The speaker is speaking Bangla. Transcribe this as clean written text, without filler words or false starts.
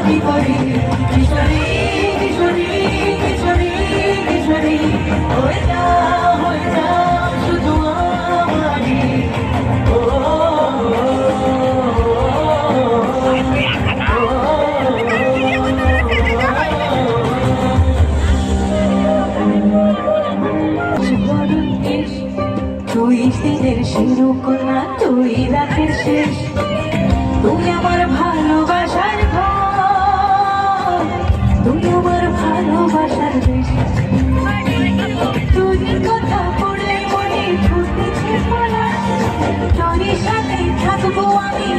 কি করি কিশোরী কিশোরী কিশোরী কিশোরী হয়ে যা শুধু আমারই ও তুই দিনের শুরু করা তুই রাতের শেষ তুই আমার ভালোবাসার ঘর তুই আমার ভালোবাসার দেশ তুই কথা পড়লে মনে ফুটেছে পড়া তোরই সাথে থাকবো আমি